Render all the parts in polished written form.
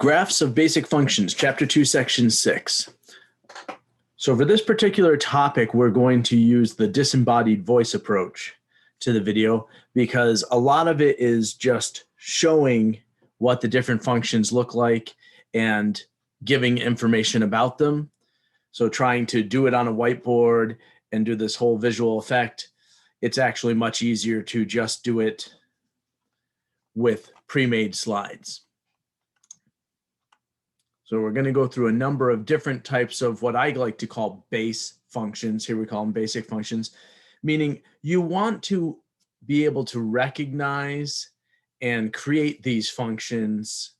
Graphs of basic functions, chapter 2, section 6. So for this particular topic, we're going to use the disembodied voice approach to the video because a lot of it is just showing what the different functions look like and giving information about them. So trying to do it on a whiteboard and do this whole visual effect, it's actually much easier to just do it with pre-made slides. So we're going to go through a number of different types of what I like to call base functions. Here we call them basic functions, meaning you want to be able to recognize and create these functions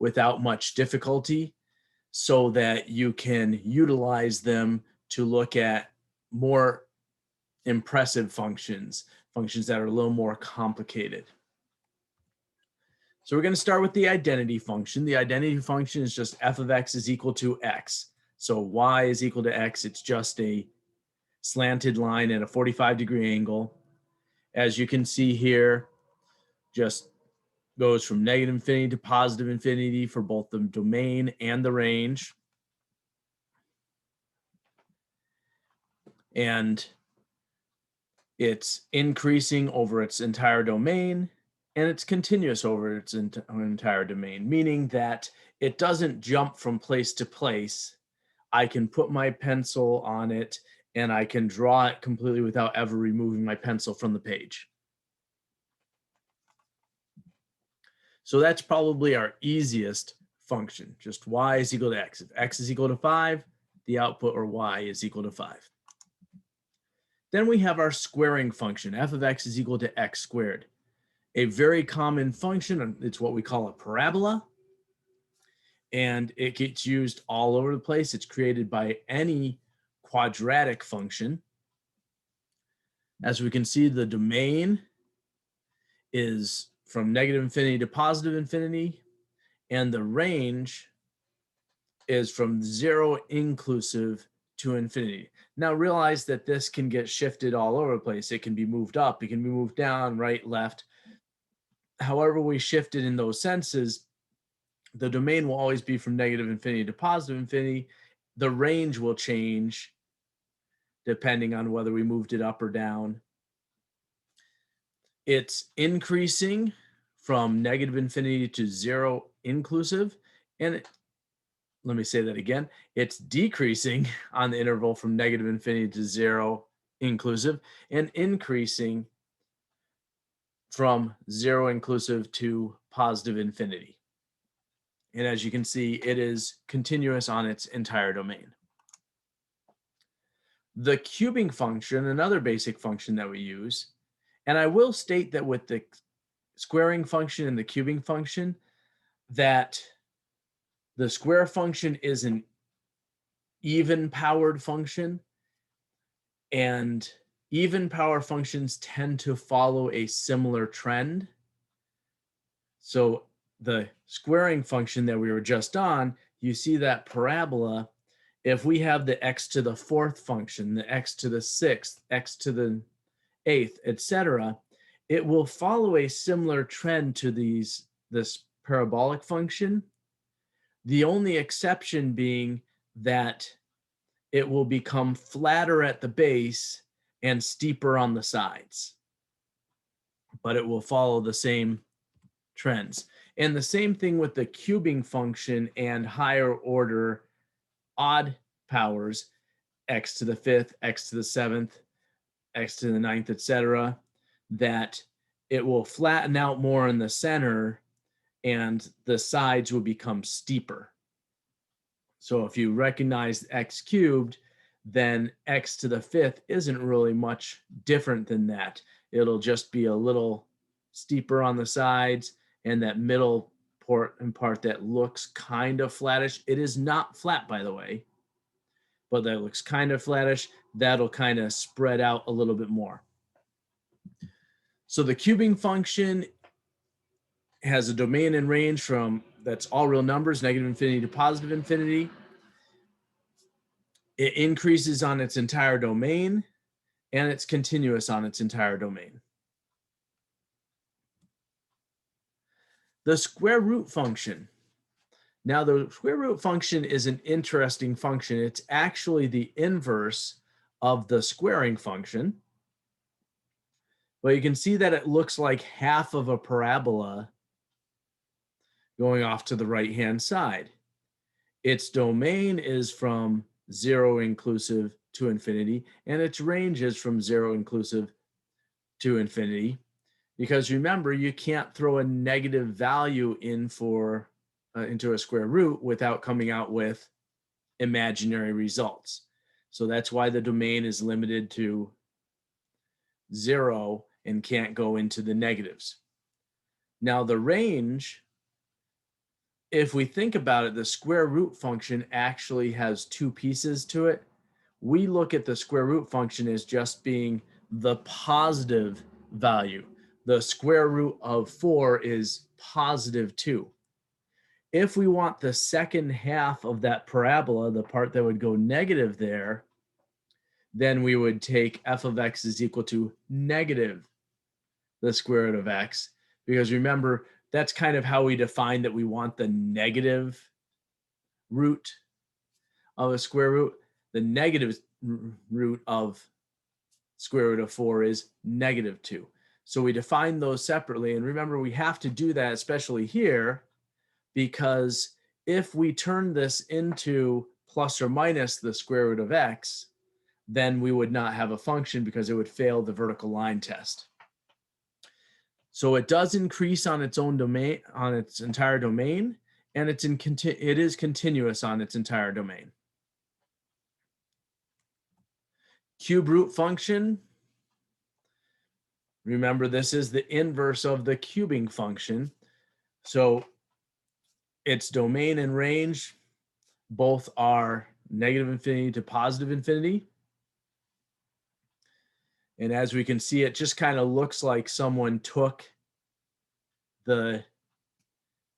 without much difficulty so that you can utilize them to look at more impressive functions, functions that are a little more complicated. So we're going to start with the identity function. The identity function is just f of x is equal to x. So y is equal to x. It's just a slanted line at a 45-degree angle. As you can see here, just goes from negative infinity to positive infinity for both the domain and the range. And it's increasing over its entire domain. And it's continuous over its entire domain, meaning that it doesn't jump from place to place. I can put my pencil on it and I can draw it completely without ever removing my pencil from the page. So that's probably our easiest function, just y is equal to x. If x is equal to 5, the output or y is equal to 5. Then we have our squaring function, f of x is equal to x squared. A very common function, it's what we call a parabola, and it gets used all over the place. It's created by any quadratic function. As we can see, the domain is from negative infinity to positive infinity, and the range is from 0 inclusive to infinity. Now realize that this can get shifted all over the place. It can be moved up, it can be moved down, right, left. However we shift it in those senses, the domain will always be from negative infinity to positive infinity. The range will change depending on whether we moved it up or down. It's increasing from negative infinity to 0 inclusive. And let me say that again. It's decreasing on the interval from negative infinity to 0 inclusive and increasing from 0 inclusive to positive infinity. And as you can see, it is continuous on its entire domain. The cubing function, another basic function that we use, and I will state that with the squaring function and the cubing function, that the square function is an even-powered function, and even power functions tend to follow a similar trend. So the squaring function that we were just on, you see that parabola, if we have the x to the 4th function, the x to the 6th, x to the 8th, etc., it will follow a similar trend to this parabolic function. The only exception being that it will become flatter at the base and steeper on the sides, but it will follow the same trends. And the same thing with the cubing function and higher order odd powers, x to the 5th, x to the 7th, x to the 9th, etc., that it will flatten out more in the center and the sides will become steeper. So if you recognize x cubed, then x to the 5th isn't really much different than that. It'll just be a little steeper on the sides, and that middle part that looks kind of flattish. It is not flat, by the way, but that looks kind of flattish. That'll kind of spread out a little bit more. So the cubing function has a domain and range from, that's all real numbers, negative infinity to positive infinity. It increases on its entire domain, and it's continuous on its entire domain. The square root function. Now, the square root function is an interesting function. It's actually the inverse of the squaring function. But you can see that it looks like half of a parabola going off to the right-hand side. Its domain is from 0 inclusive to infinity, and its range is from 0 inclusive to infinity. Because remember, you can't throw a negative value in for into a square root without coming out with imaginary results. So that's why the domain is limited to 0 and can't go into the negatives. Now the range, if we think about it, the square root function actually has two pieces to it. We look at the square root function as just being the positive value. The square root of 4 is positive 2. If we want the second half of that parabola, the part that would go negative there, then we would take f of x is equal to negative the square root of x, because remember, that's kind of how we define that we want the negative root of a square root. The negative root of square root of 4 is negative 2. So we define those separately. And remember, we have to do that, especially here, because if we turn this into plus or minus the square root of x, then we would not have a function because it would fail the vertical line test. So it does increase on its own domain, on its entire domain, and it is continuous on its entire domain. Cube root function. Remember, this is the inverse of the cubing function. So its domain and range both are negative infinity to positive infinity. And as we can see, it just kind of looks like someone took the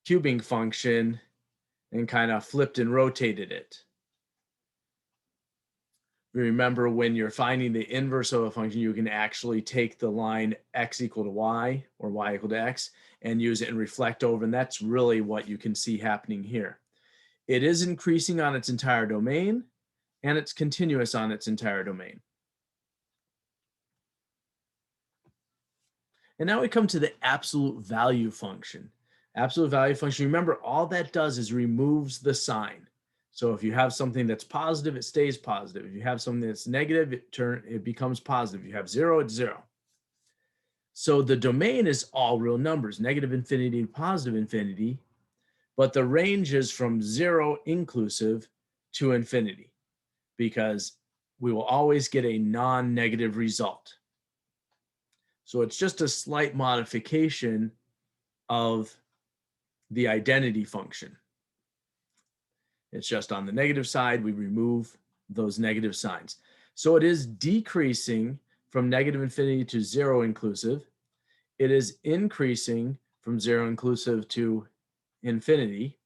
cubing function and kind of flipped and rotated it. Remember, when you're finding the inverse of a function, you can actually take the line x equal to y or y equal to x and use it and reflect over. And that's really what you can see happening here. It is increasing on its entire domain, and it's continuous on its entire domain. And now we come to the absolute value function. Absolute value function, remember, all that does is removes the sign. So if you have something that's positive, it stays positive. If you have something that's negative, it becomes positive. If you have 0, it's 0. So the domain is all real numbers, negative infinity to positive infinity, but the range is from 0 inclusive to infinity, because we will always get a non-negative result. So it's just a slight modification of the identity function. It's just on the negative side, we remove those negative signs. So it is decreasing from negative infinity to 0 inclusive. It is increasing from 0 inclusive to infinity,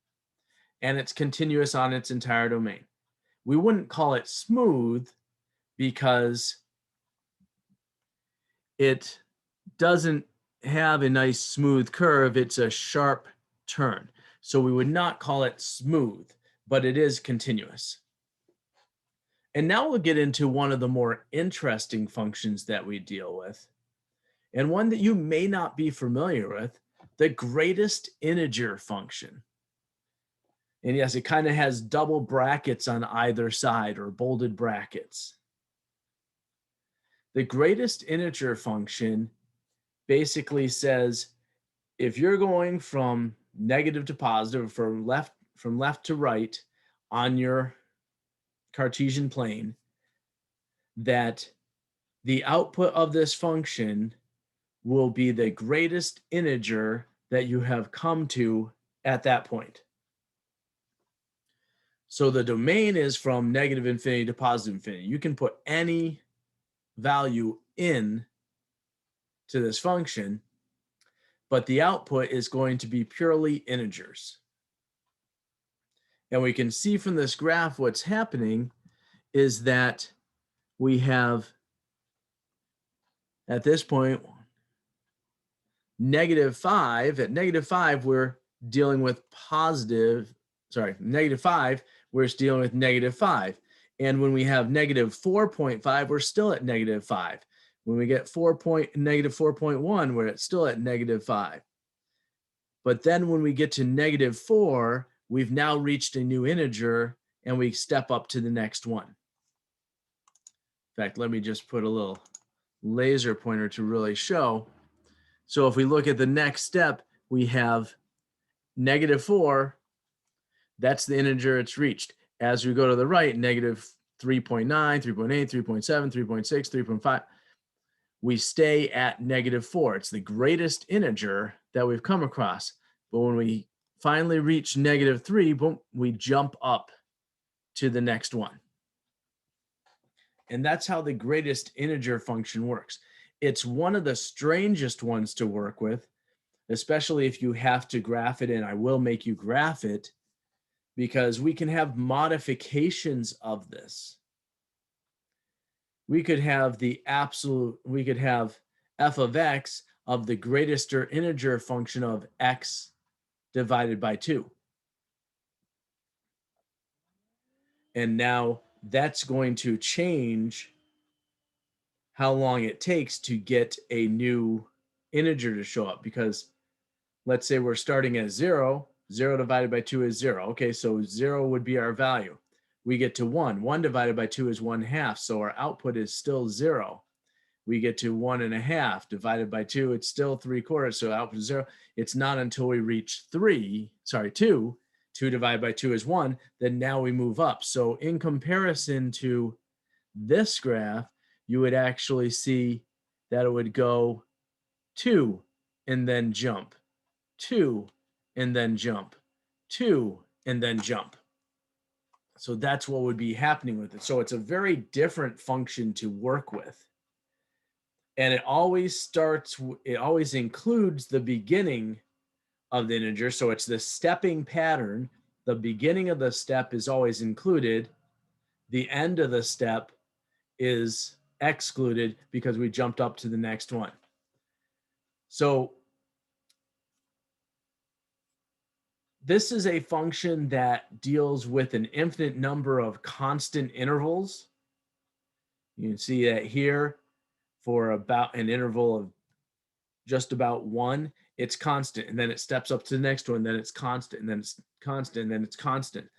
and it's continuous on its entire domain. We wouldn't call it smooth because it doesn't have a nice smooth curve. It's a sharp turn. So we would not call it smooth, but it is continuous. And now we'll get into one of the more interesting functions that we deal with, and one that you may not be familiar with, the greatest integer function. And yes, it kind of has double brackets on either side, or bolded brackets. The greatest integer function basically says, if you're going from negative to positive, from left to right on your Cartesian plane, that the output of this function will be the greatest integer that you have come to at that point. So the domain is from negative infinity to positive infinity. You can put any value in to this function, but the output is going to be purely integers. And we can see from this graph what's happening is that we have, at this point, -5. At -5, we're dealing with positive negative 5, we're dealing with negative 5. And when we have negative 4.5, we're still at negative 5. When we get negative 4.1, we're still at negative 5. But then when we get to negative 4, we've now reached a new integer, and we step up to the next one. In fact, let me just put a little laser pointer to really show. So if we look at the next step, we have negative 4. That's the integer it's reached. As we go to the right, negative 3.9, 3.8, 3.7, 3.6, 3.5, we stay at negative 4. It's the greatest integer that we've come across. But when we finally reach negative 3, boom, we jump up to the next one. And that's how the greatest integer function works. It's one of the strangest ones to work with, especially if you have to graph it, and I will make you graph it, because we can have modifications of this. We could have f of x of the greatest or integer function of x divided by 2. And now that's going to change how long it takes to get a new integer to show up, because let's say we're starting at 0. 0 divided by 2 is 0. Okay, so 0 would be our value. We get to 1. 1 divided by 2 is 1/2, so our output is still 0. We get to 1.5 divided by 2, it's still 3/4, so output is 0. It's not until we reach 2. 2 divided by 2 is 1, then now we move up. So in comparison to this graph, you would actually see that it would go 2 and then jump, 2 and then jump, 2 and then jump. So that's what would be happening with it. So it's a very different function to work with. And it always includes the beginning of the integer. So it's the stepping pattern. The beginning of the step is always included. The end of the step is excluded because we jumped up to the next one. So this is a function that deals with an infinite number of constant intervals. You can see that here for about an interval of just about 1, it's constant, and then it steps up to the next one, then it's constant, and then it's constant, and then it's constant.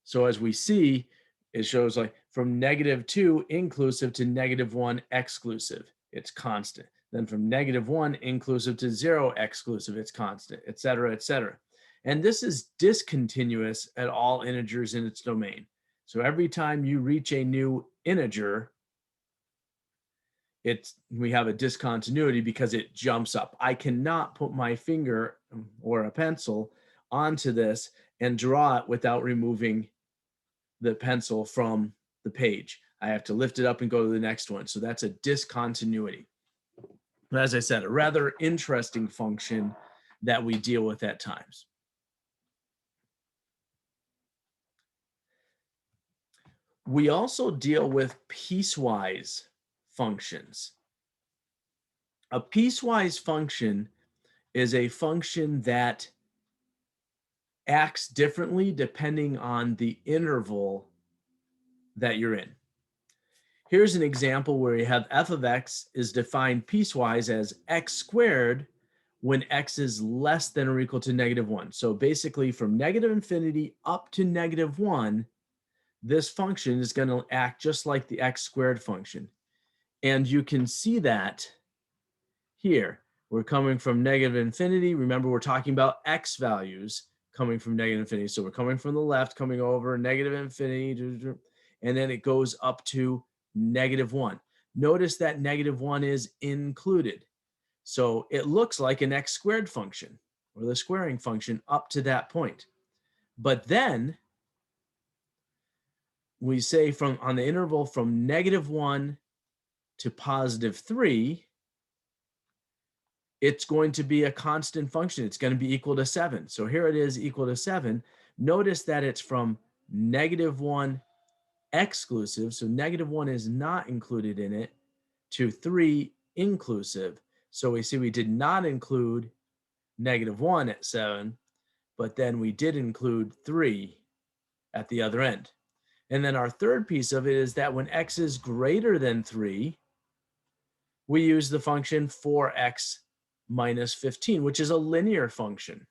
So as we see, it shows like from -2 inclusive to -1 exclusive, it's constant. Then from -1 inclusive to 0 exclusive, it's constant, et cetera, et cetera. And this is discontinuous at all integers in its domain. So every time you reach a new integer, we have a discontinuity because it jumps up. I cannot put my finger or a pencil onto this and draw it without removing the pencil from the page. I have to lift it up and go to the next one. So that's a discontinuity. But as I said, a rather interesting function that we deal with at times. We also deal with piecewise functions. A piecewise function is a function that acts differently depending on the interval that you're in. Here's an example where you have f of x is defined piecewise as x squared when x is less than or equal to -1. So basically from -infinity up to -1, this function is going to act just like the x squared function. And you can see that here. We're coming from -infinity. Remember, we're talking about x values coming from -infinity. So we're coming from the left, coming over -infinity, and then it goes up to -1. Notice that -1 is included. So it looks like an x squared function or the squaring function up to that point. But then we say on the interval from -1 to +3, it's going to be a constant function. It's going to be equal to 7. So here it is equal to 7. Notice that it's from -1 exclusive, so -1 is not included in it, to 3 inclusive. So we see we did not include -1 at 7, but then we did include 3 at the other end. And then our third piece of it is that when x is greater than 3, we use the function 4x minus 15, which is a linear function.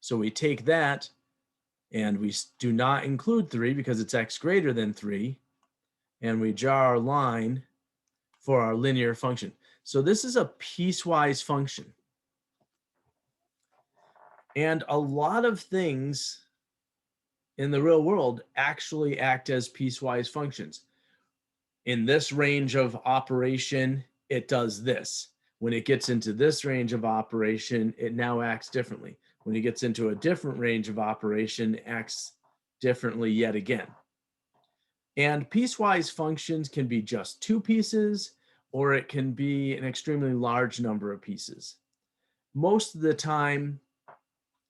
So we take that and we do not include 3 because it's x greater than 3, and we draw our line for our linear function. So this is a piecewise function. And a lot of things in the real world actually act as piecewise functions. In this range of operation, it does this. When it gets into this range of operation, it now acts differently. When it gets into a different range of operation, it acts differently yet again. And piecewise functions can be just 2 pieces, or it can be an extremely large number of pieces. Most of the time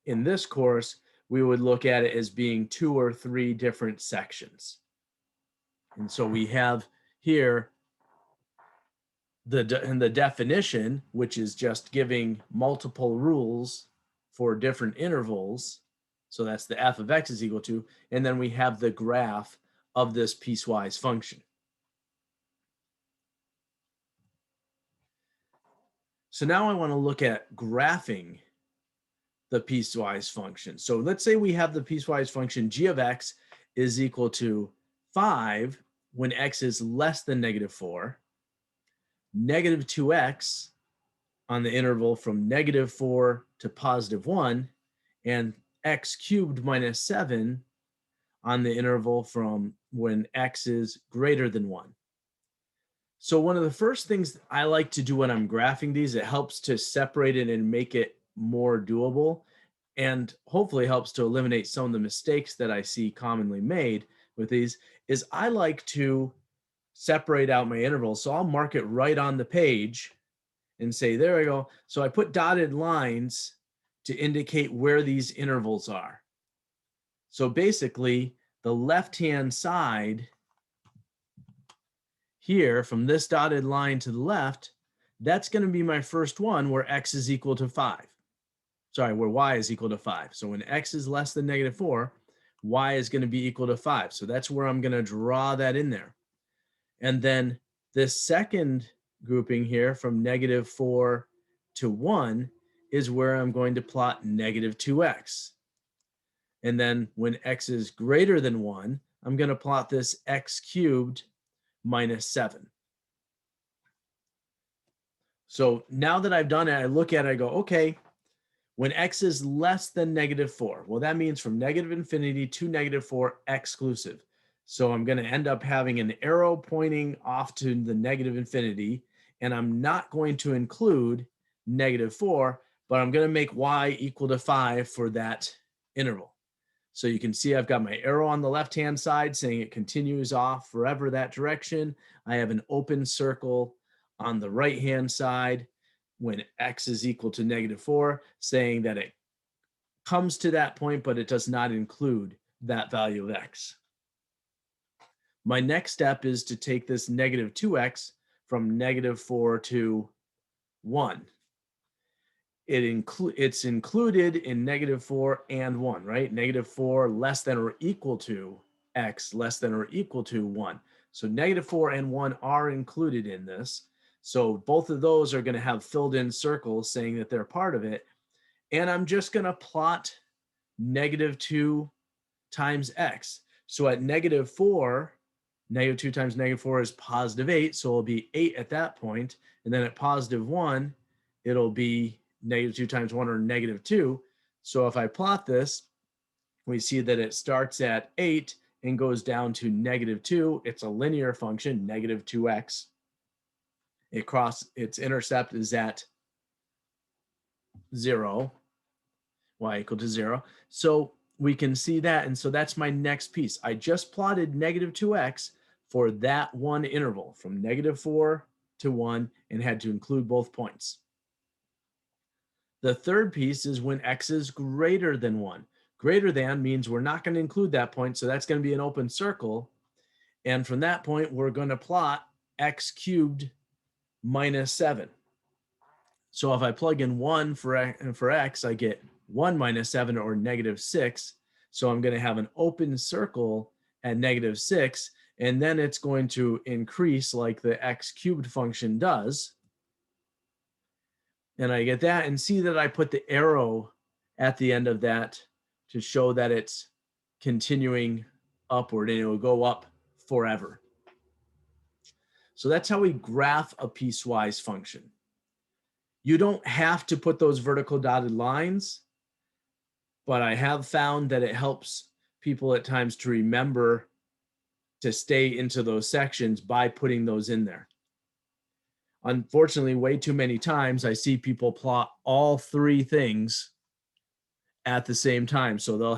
in this course, we would look at it as being 2 or 3 different sections. And so we have here the definition, which is just giving multiple rules for different intervals. So that's the f of x is equal to, and then we have the graph of this piecewise function. So now I want to look at graphing the piecewise function. So let's say we have the piecewise function g of x is equal to 5 when x is less than -4, negative 2x on the interval from -4 to +1, and x cubed minus 7 on the interval from when x is greater than 1. So one of the first things I like to do when I'm graphing these, it helps to separate it and make it more doable, and hopefully helps to eliminate some of the mistakes that I see commonly made with these, is I like to separate out my intervals. So I'll mark it right on the page and say, there we go. So I put dotted lines to indicate where these intervals are. So basically, the left-hand side here, from this dotted line to the left, that's going to be my first one where x is equal to 5. Sorry, where y is equal to 5. So when x is less than -4, y is going to be equal to 5. So that's where I'm going to draw that in there. And then this second grouping here from -4 to 1 is where I'm going to plot -2x. And then when x is greater than 1, I'm going to plot this x cubed minus 7. So now that I've done it, I look at it, I go, okay, when x is less than -4, well, that means from -infinity to -4 exclusive. So I'm going to end up having an arrow pointing off to the -infinity, and I'm not going to include -4, but I'm going to make y equal to 5 for that interval. So you can see I've got my arrow on the left-hand side saying it continues off forever that direction. I have an open circle on the right-hand side when x is equal to -4, saying that it comes to that point, but it does not include that value of x. My next step is to take this -2x from -4 to 1. It's included in -4 and 1, right? -4 less than or equal to x less than or equal to 1. So -4 and 1 are included in this. So both of those are going to have filled in circles saying that they're part of it. And I'm just going to plot -2 times x. So at -4, -2 times -4 is +8. So it'll be 8 at that point. And then at +1, it'll be -2 times 1 or -2. So if I plot this, we see that it starts at 8 and goes down to -2. It's a linear function, -2x. Its intercept is at 0, y equal to 0. So we can see that, and so that's my next piece. I just plotted -2x for that one interval from -4 to 1 and had to include both points. The third piece is when x is greater than 1. Greater than means we're not going to include that point, so that's going to be an open circle. And from that point, we're going to plot x cubed minus 7. So if I plug in 1 for x, I get 1 minus 7, or -6. So I'm going to have an open circle at -6, and then it's going to increase like the x cubed function does. And I get that, and see that I put the arrow at the end of that to show that it's continuing upward, and it will go up forever. So that's how we graph a piecewise function. You don't have to put those vertical dotted lines, but I have found that it helps people at times to remember to stay into those sections by putting those in there. Unfortunately, way too many times I see people plot all three things at the same time. So they'll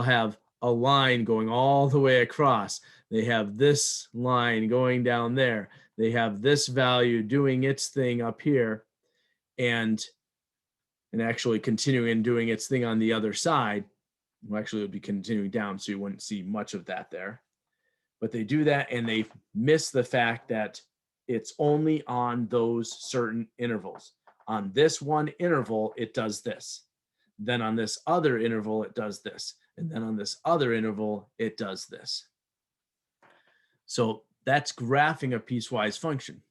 have a line going all the way across. They have this line going down there. They have this value doing its thing up here, and actually continuing and doing its thing on the other side. Well, actually, it would be continuing down, so you wouldn't see much of that there. But they do that, and they miss the fact that it's only on those certain intervals. On this one interval, it does this. Then on this other interval, it does this. And then on this other interval, it does this. So that's graphing a piecewise function.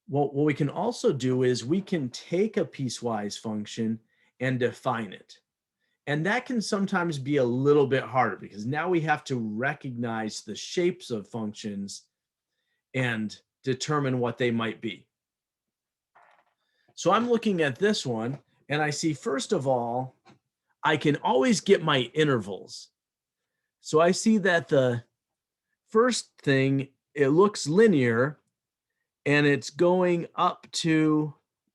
Well, what we can also do is we can take a piecewise function and define it. And that can sometimes be a little bit harder because now we have to recognize the shapes of functions and determine what they might be. So I'm looking at this one, and I see, first of all, I can always get my intervals. So I see that the first thing, it looks linear, and it's going up to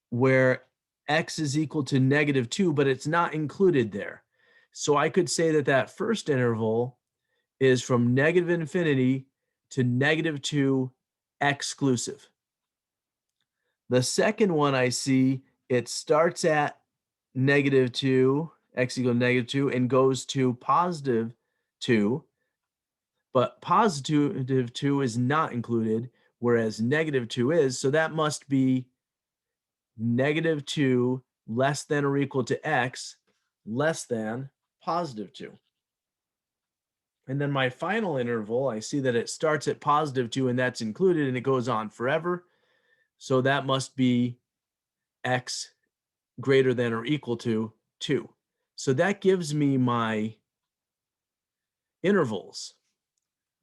where x is equal to -2, but it's not included there. So I could say that that first interval is from -infinity to -2 exclusive. The second one I see, it starts at -2, x equal to -2, and goes to +2, but +2 is not included, whereas -2 is, so that must be -2 less than or equal to x less than +2. And then my final interval, I see that it starts at +2, and that's included, and it goes on forever. So that must be x greater than or equal to 2. So that gives me my intervals.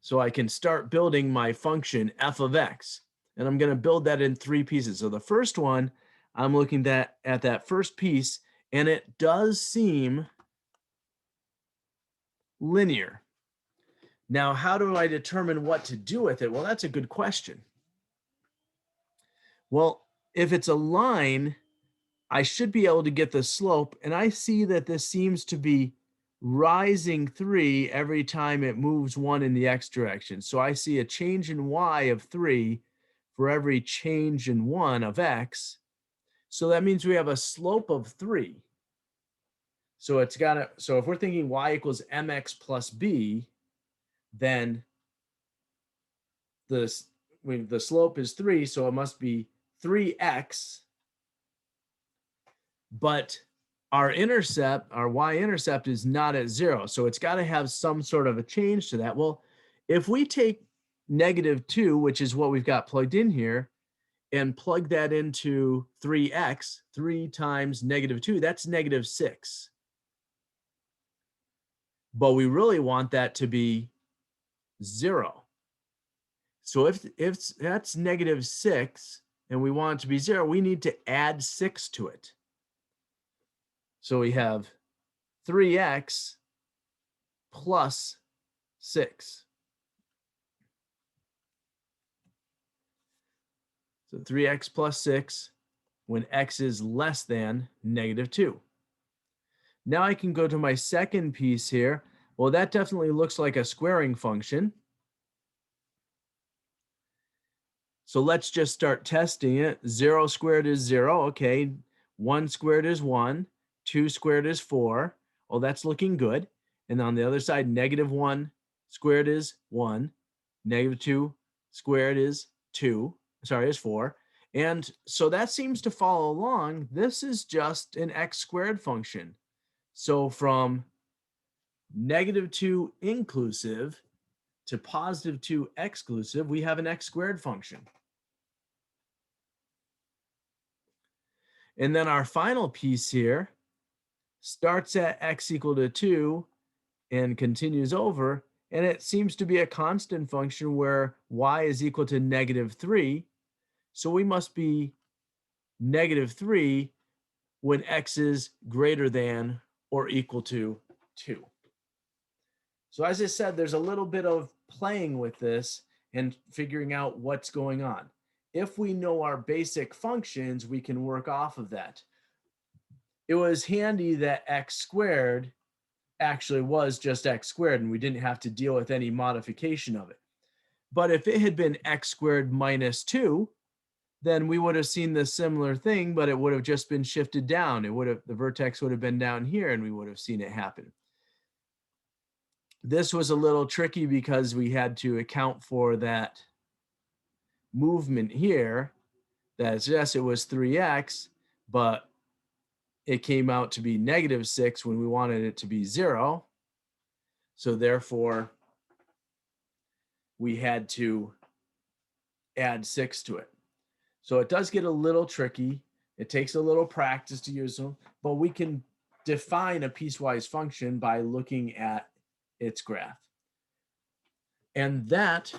So I can start building my function f of x. And I'm going to build that in 3 pieces. So the first one, I'm looking at that first piece, and it does seem linear. Now, how do I determine what to do with it? Well, that's a good question. Well, if it's a line, I should be able to get the slope, and I see that this seems to be rising 3 every time it moves 1 in the x direction. So I see a change in y of 3 for every change in 1 of x. So that means we have a slope of 3. So it's got to, so if we're thinking y equals mx plus b, then the slope is 3, so it must be 3x, but our intercept, our y-intercept, is not at 0, so it's got to have some sort of a change to that. Well, if we take -2, which is what we've got plugged in here, and plug that into 3x, 3 times -2, that's -6. But we really want that to be 0. So if that's -6 and we want it to be 0, we need to add 6 to it. So we have 3x plus 6. So 3x plus 6 when x is less than -2. Now I can go to my second piece here. Well, that definitely looks like a squaring function. So let's just start testing it. 0 squared is 0. Okay. 1 squared is 1. 2 squared is 4. Oh, that's looking good. And on the other side, -1 squared is 1. -2 squared is 2. Sorry, is 4. And so that seems to follow along. This is just an x squared function. So from -2 inclusive to +2 exclusive, we have an x squared function. And then our final piece here starts at x equal to 2 and continues over, and it seems to be a constant function where y is equal to -3. So we must be -3 when x is greater than or equal to 2. So as I said, there's a little bit of playing with this and figuring out what's going on. If we know our basic functions, we can work off of that. It was handy that x squared actually was just x squared and we didn't have to deal with any modification of it. But if it had been x squared minus 2, then we would have seen the similar thing, but it would have just been shifted down. The vertex would have been down here and we would have seen it happen. This was a little tricky because we had to account for that movement here. That's, yes, it was 3x, but it came out to be -6 when we wanted it to be 0. So therefore, we had to add 6 to it. So it does get a little tricky. It takes a little practice to use them, but we can define a piecewise function by looking at its graph. And that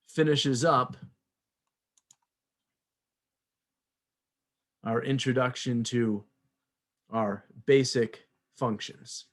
finishes up our introduction to our basic functions.